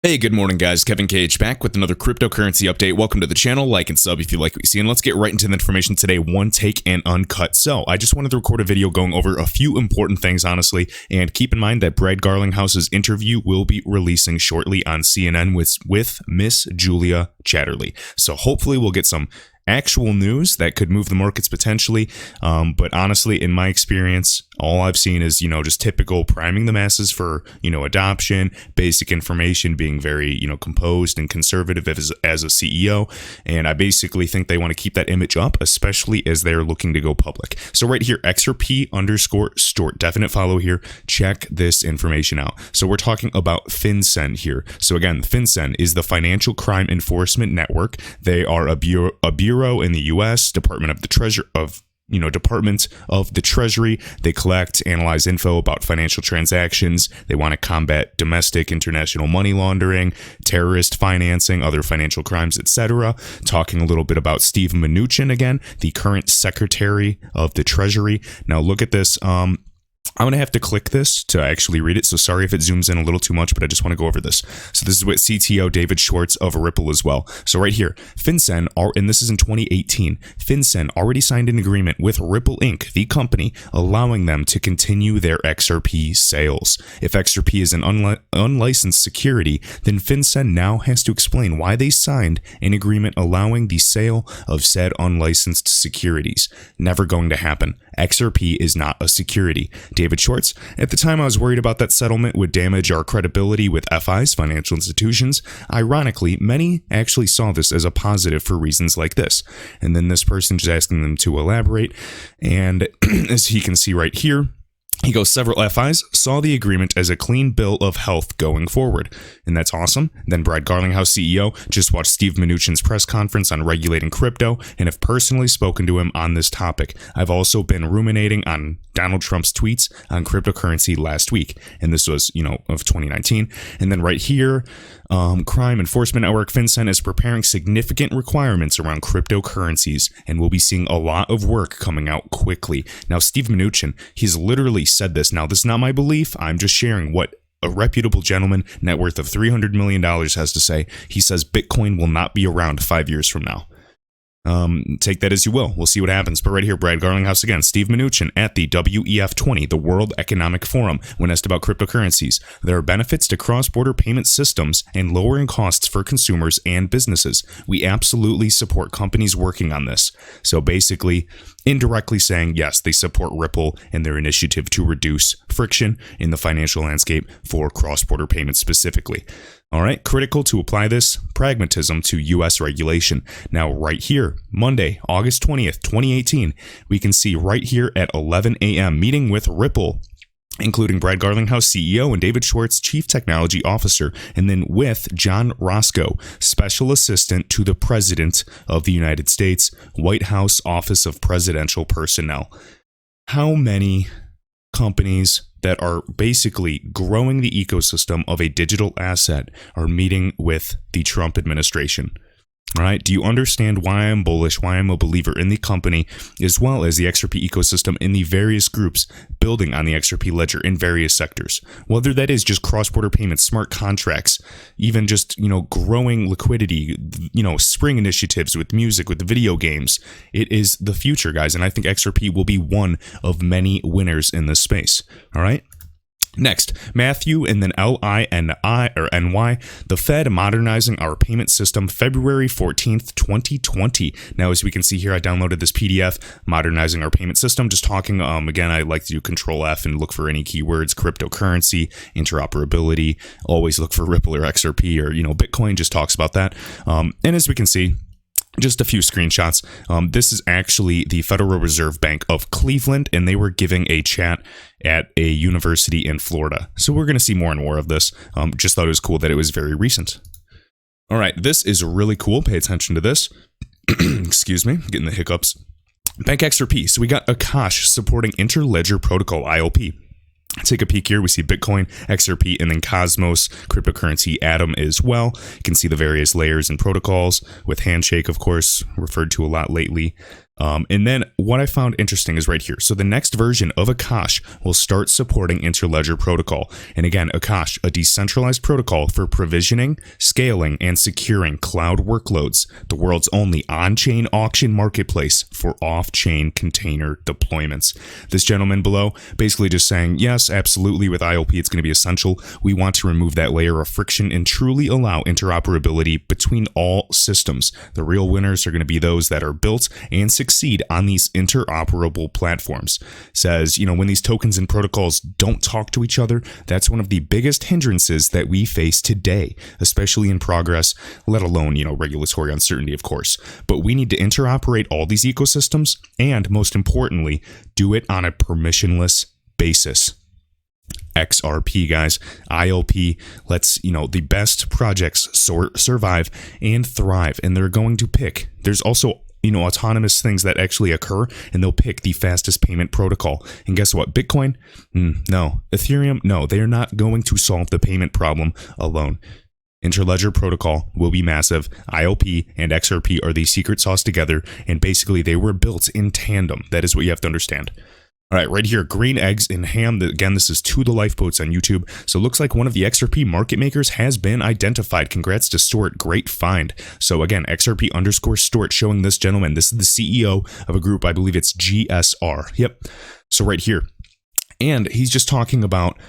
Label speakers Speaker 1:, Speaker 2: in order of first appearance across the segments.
Speaker 1: Hey, good morning, guys. Kevin Cage back with another cryptocurrency update. Welcome to the channel. Like and sub if you like what you see. And let's get right into the information today. One take and uncut. So I just wanted to record a video going over a few important things, honestly. And keep in mind that Brad Garlinghouse's interview will be releasing shortly on CNN with Miss Julia Chatterley. So hopefully we'll get some actual news that could move the markets potentially. But honestly, in my experience, all I've seen is, just typical priming the masses for, adoption, basic information, being very, composed and conservative as a CEO. And I basically think they want to keep that image up, especially as they're looking to go public. So right here, XRP_Stort, definite follow here. Check this information out. So we're talking about FinCEN here. So again, FinCEN is the Financial Crime Enforcement Network. They are a bureau in the U.S. Department of the Treasury. They collect, analyze info about financial transactions. They want to combat domestic, international money laundering, terrorist financing, other financial crimes, etc. Talking a little bit about Steve Mnuchin again, the current Secretary of the Treasury. Now look at this. I'm going to have to click this to actually read it, so sorry if it zooms in a little too much, but I just want to go over this. So this is what CTO David Schwartz of Ripple as well. So right here, FinCEN, and this is in 2018, FinCEN already signed an agreement with Ripple Inc., the company, allowing them to continue their XRP sales. If XRP is an unlicensed security, then FinCEN now has to explain why they signed an agreement allowing the sale of said unlicensed securities. Never going to happen. XRP is not a security. David Schwartz, at the time I was worried about that settlement would damage our credibility with FIs, financial institutions. Ironically, many actually saw this as a positive for reasons like this. And then this person just asking them to elaborate. And as he can see right here, he goes, several FIs saw the agreement as a clean bill of health going forward. And that's awesome. Then Brad Garlinghouse, CEO, just watched Steve Mnuchin's press conference on regulating crypto and have personally spoken to him on this topic. I've also been ruminating on Donald Trump's tweets on cryptocurrency last week. And this was, of 2019. And then right here, Crime Enforcement Network FinCEN is preparing significant requirements around cryptocurrencies and we'll be seeing a lot of work coming out quickly. Now, Steve Mnuchin, he's literally said this. Now, this is not my belief. I'm just sharing what a reputable gentleman, net worth of $300 million, has to say. He says Bitcoin will not be around 5 years from now. Take that as you will. We'll see what happens. But right here, Brad Garlinghouse again, Steve Mnuchin at the WEF20, the World Economic Forum, when asked about cryptocurrencies. There are benefits to cross-border payment systems and lowering costs for consumers and businesses. We absolutely support companies working on this. So basically, indirectly saying, yes, they support Ripple and their initiative to reduce friction in the financial landscape for cross-border payments specifically. All right, critical to apply this pragmatism to U.S. regulation. Now, right here, Monday, August 20th, 2018, we can see right here at 11 a.m. meeting with Ripple, including Brad Garlinghouse, CEO, and David Schwartz, Chief Technology Officer, and then with John Roscoe, Special Assistant to the President of the United States, White House Office of Presidential Personnel. How many companies that are basically growing the ecosystem of a digital asset are meeting with the Trump administration? All right. Do you understand why I'm bullish, why I'm a believer in the company, as well as the XRP ecosystem in the various groups building on the XRP ledger in various sectors? Whether that is just cross-border payments, smart contracts, even just, growing liquidity, spring initiatives with music, with video games. It is the future, guys. And I think XRP will be one of many winners in this space. All right. Next, Matthew and then LINY, the Fed modernizing our payment system, February 14th, 2020. Now, as we can see here, I downloaded this PDF, modernizing our payment system, just talking, again, I like to do Control F and look for any keywords, cryptocurrency, interoperability, always look for Ripple or XRP or, Bitcoin, just talks about that. And as we can see, just a few screenshots. This is actually the Federal Reserve Bank of Cleveland, and they were giving a chat at a university in Florida. So we're going to see more and more of this. Just thought it was cool that it was very recent. All right, this is really cool. Pay attention to this. Excuse me, getting the hiccups. Bank XRP. So we got Akash supporting Interledger Protocol, ILP. Take a peek here. We see Bitcoin, XRP, and then Cosmos cryptocurrency Atom as well. You can see the various layers and protocols with Handshake, of course, referred to a lot lately. And then what I found interesting is right here. So the next version of Akash will start supporting Interledger Protocol. And again, Akash, a decentralized protocol for provisioning, scaling, and securing cloud workloads, the world's only on-chain auction marketplace for off-chain container deployments. This gentleman below basically just saying, yes, absolutely, with ILP it's going to be essential. We want to remove that layer of friction and truly allow interoperability between all systems. The real winners are going to be those that are built and succeed on these interoperable platforms. Says, when these tokens and protocols don't talk to each other, that's one of the biggest hindrances that we face today, especially in progress, let alone, regulatory uncertainty, of course. But we need to interoperate all these ecosystems and, most importantly, do it on a permissionless basis. XRP, guys. ILP lets, the best projects survive and thrive, and they're going to pick. There's also autonomous things that actually occur, and they'll pick the fastest payment protocol. And guess what? Bitcoin? No. Ethereum? No. They are not going to solve the payment problem alone. Interledger Protocol will be massive. ILP and XRP are the secret sauce together, and basically they were built in tandem. That is what you have to understand. All right, right here, Green Eggs and Ham. Again, this is To The Lifeboats on YouTube. So it looks like one of the XRP market makers has been identified. Congrats to Stort. Great find. So again, XRP_Stort showing this gentleman. This is the CEO of a group. I believe it's GSR. Yep. So right here. And he's just talking about,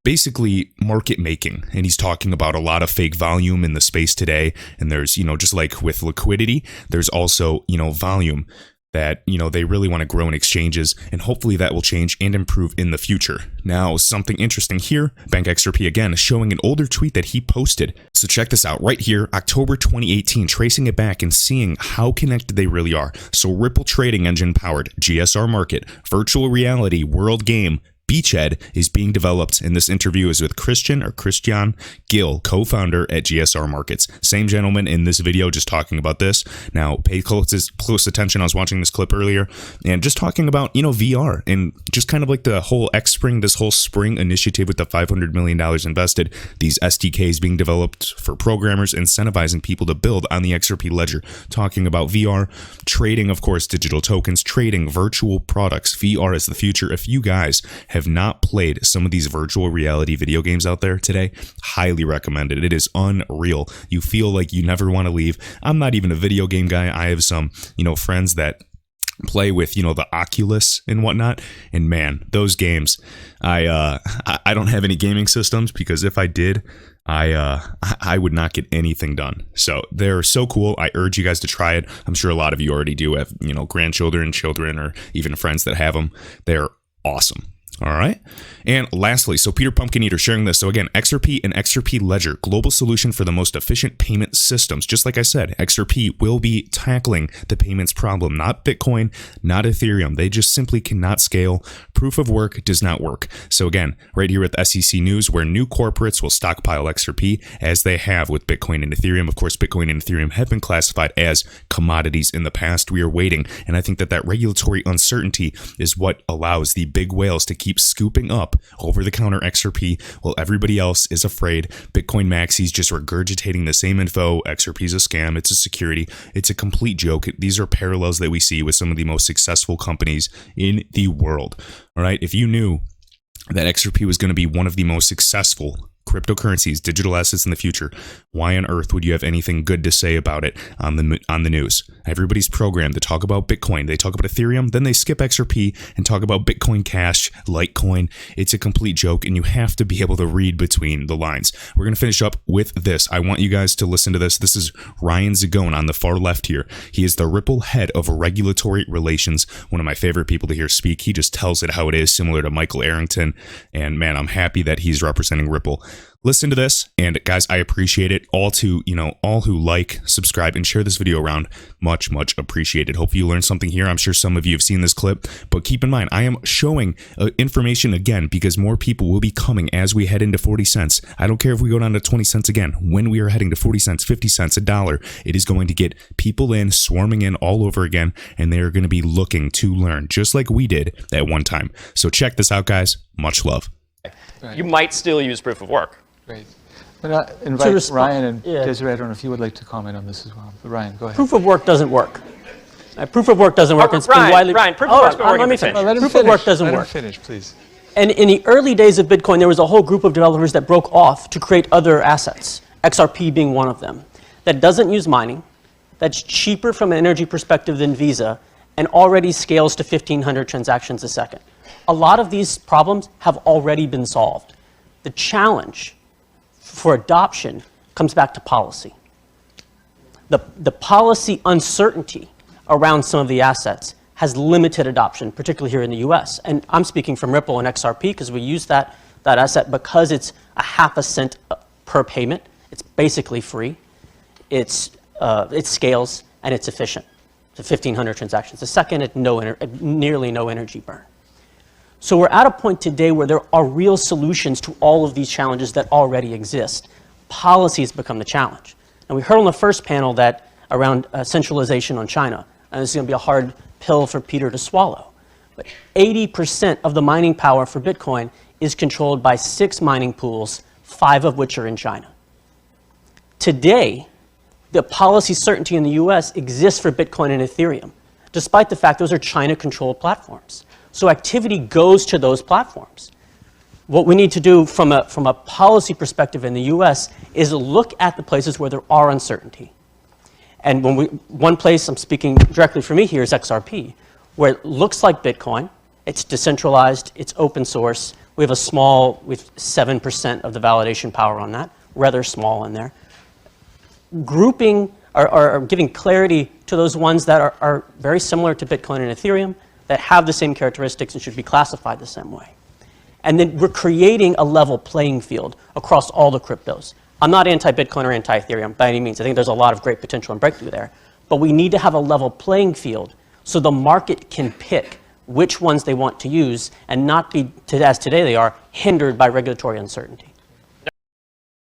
Speaker 1: basically market making. And he's talking about a lot of fake volume in the space today. And there's, just like with liquidity, there's also, volume that, they really want to grow in exchanges, and hopefully that will change and improve in the future. Now, something interesting here, Bank XRP again is showing an older tweet that he posted. So check this out right here, October 2018, tracing it back and seeing how connected they really are. So Ripple trading engine powered GSR market, virtual reality, world game, Beachhead is being developed, and this interview is with Christian Gill, co-founder at GSR Markets. Same gentleman in this video just talking about this. Now, pay close attention. I was watching this clip earlier and just talking about, VR and just kind of like the whole Xpring, this whole Spring initiative with the $500 million invested, these SDKs being developed for programmers, incentivizing people to build on the XRP ledger, talking about VR, trading, of course, digital tokens, trading virtual products. VR is the future. If you guys have not played some of these virtual reality video games out there today, highly recommend it. It is unreal. You feel like you never want to leave. I'm not even a video game guy. I have some, friends that play with, the Oculus and whatnot. And man, those games, I don't have any gaming systems, because if I did, I would not get anything done. So they're so cool. I urge you guys to try it. I'm sure a lot of you already do have, grandchildren, children, or even friends that have them. They're awesome. All right. And lastly, so Peter Pumpkin Eater sharing this. So again, XRP and XRP Ledger, global solution for the most efficient payment systems. Just like I said, XRP will be tackling the payments problem, not Bitcoin, not Ethereum. They just simply cannot scale. Proof of work does not work. So again, right here with SEC News, where new corporates will stockpile XRP as they have with Bitcoin and Ethereum. Of course, Bitcoin and Ethereum have been classified as commodities in the past. We are waiting. And I think that regulatory uncertainty is what allows the big whales to keep scooping up over-the-counter XRP while everybody else is afraid. Bitcoin maxis just regurgitating the same info. XRP is a scam. It's a security. It's a complete joke. These are parallels that we see with some of the most successful companies in the world. All right. If you knew that XRP was going to be one of the most successful cryptocurrencies, digital assets in the future, why on earth would you have anything good to say about it on the news? Everybody's programmed to talk about Bitcoin. They talk about Ethereum, then they skip XRP and talk about Bitcoin Cash, Litecoin. It's a complete joke, and you have to be able to read between the lines. We're going to finish up with this. I want you guys to listen to this. This is Ryan Zagone on the far left here. He is the Ripple head of regulatory relations, one of my favorite people to hear speak. He just tells it how it is, similar to Michael Arrington. And man, I'm happy that he's representing Ripple. Listen to this, and guys, I appreciate it. All who like, subscribe, and share this video around, much appreciated. Hopefully you learned something here. I'm sure some of you have seen this clip, but keep in mind, I am showing information again because more people will be coming as we head into 40 cents. I don't care if we go down to 20 cents again. When we are heading to 40 cents, 50 cents, $1, it is going to get people swarming in all over again, and they are going to be looking to learn, just like we did at one time. So check this out, guys. Much love.
Speaker 2: Right. You might still use proof of work.
Speaker 3: Great. But I invite Ryan and Desiree, I don't know if you would like to comment on this as well. But Ryan, go ahead.
Speaker 4: Proof of work doesn't work.
Speaker 3: Proof of work doesn't work. It's been widely.
Speaker 2: Ryan, proof of work's been working.
Speaker 3: Let me finish.
Speaker 4: Let him
Speaker 3: Proof
Speaker 4: finish.
Speaker 3: of work doesn't
Speaker 4: Let
Speaker 3: work.
Speaker 4: him finish, please.
Speaker 3: And in the early days of Bitcoin, there was a whole group of developers that broke off to create other assets, XRP being one of them, that doesn't use mining, that's cheaper from an energy perspective than Visa, and already scales to 1,500 transactions a second. A lot of these problems have already been solved. The challenge for adoption comes back to policy. The policy uncertainty around some of the assets has limited adoption, particularly here in the US. And I'm speaking from Ripple and XRP because we use that asset because it's a half a cent per payment. It's basically free. It scales and it's efficient. It's 1,500 transactions a second at nearly no energy burn. So we're at a point today where there are real solutions to all of these challenges that already exist. Policy has become the challenge. And we heard on the first panel that around centralization on China, and this is going to be a hard pill for Peter to swallow. But 80% of the mining power for Bitcoin is controlled by 6 mining pools, 5 of which are in China. Today, the policy certainty in the US exists for Bitcoin and Ethereum, despite the fact those are China-controlled platforms. So activity goes to those platforms. What we need to do from a policy perspective in the US is look at the places where there are uncertainty. And one place, I'm speaking directly for me here, is XRP, where it looks like Bitcoin. It's decentralized, it's open source. We have 7% of the validation power on that, rather small in there. Grouping or giving clarity to those ones that are very similar to Bitcoin and Ethereum, that have the same characteristics and should be classified the same way. And then we're creating a level playing field across all the cryptos. I'm not anti-Bitcoin or anti-Ethereum by any means. I think there's a lot of great potential and breakthrough there. But we need to have a level playing field so the market can pick which ones they want to use and not be, as today they are, hindered by regulatory uncertainty.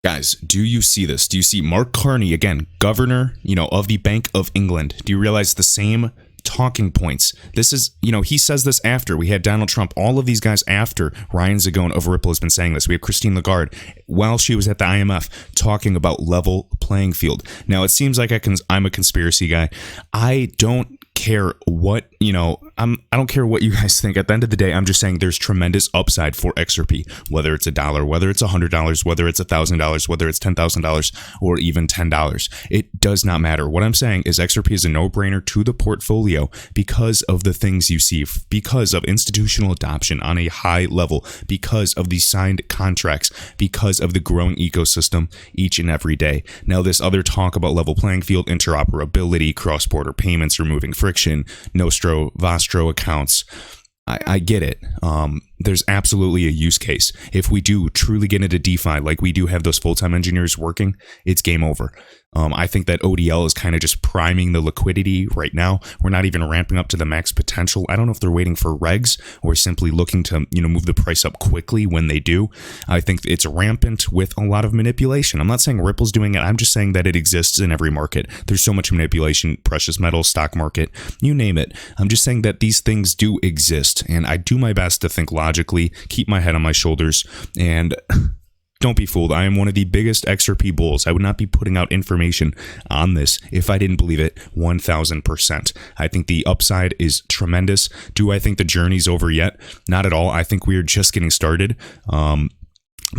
Speaker 1: Guys, do you see this? Do you see Mark Carney, again, governor, of the Bank of England? Do you realize the same talking points? This is, he says this after we had Donald Trump, all of these guys after Ryan Zagone of Ripple has been saying this. We have Christine Lagarde while she was at the IMF talking about level playing field. Now, it seems like I'm a conspiracy guy. I don't care what, I don't care what you guys think. At the end of the day, I'm just saying there's tremendous upside for XRP, whether it's $1, whether it's $100, whether it's $1,000, whether it's $10,000 or even $10. It does not matter. What I'm saying is XRP is a no-brainer to the portfolio because of the things you see, because of institutional adoption on a high level, because of the signed contracts, because of the growing ecosystem each and every day. Now, this other talk about level playing field, interoperability, cross-border payments, removing friction, Nostro, Vostro accounts, I get it. There's absolutely a use case. If we do truly get into DeFi, like we do have those full-time engineers working, it's game over. I think that ODL is kind of just priming the liquidity right now. We're not even ramping up to the max potential. I don't know if they're waiting for regs or simply looking to, move the price up quickly when they do. I think it's rampant with a lot of manipulation. I'm not saying Ripple's doing it. I'm just saying that it exists in every market. There's so much manipulation, precious metals, stock market, you name it. I'm just saying that these things do exist, and I do my best to think logically, keep my head on my shoulders, and don't be fooled. I am one of the biggest XRP bulls. I would not be putting out information on this if I didn't believe it 1,000%. I think the upside is tremendous. Do I think the journey's over yet? Not at all. I think we're just getting started.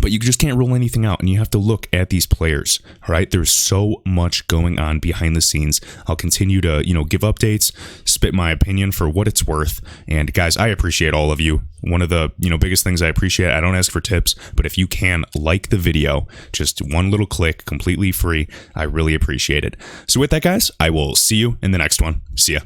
Speaker 1: But you just can't rule anything out, and you have to look at these players, all right? There's so much going on behind the scenes. I'll continue to, give updates, spit my opinion for what it's worth. And guys, I appreciate all of you. One of the, biggest things I appreciate, I don't ask for tips, but if you can like the video, just one little click, completely free, I really appreciate it. So with that, guys, I will see you in the next one. See ya.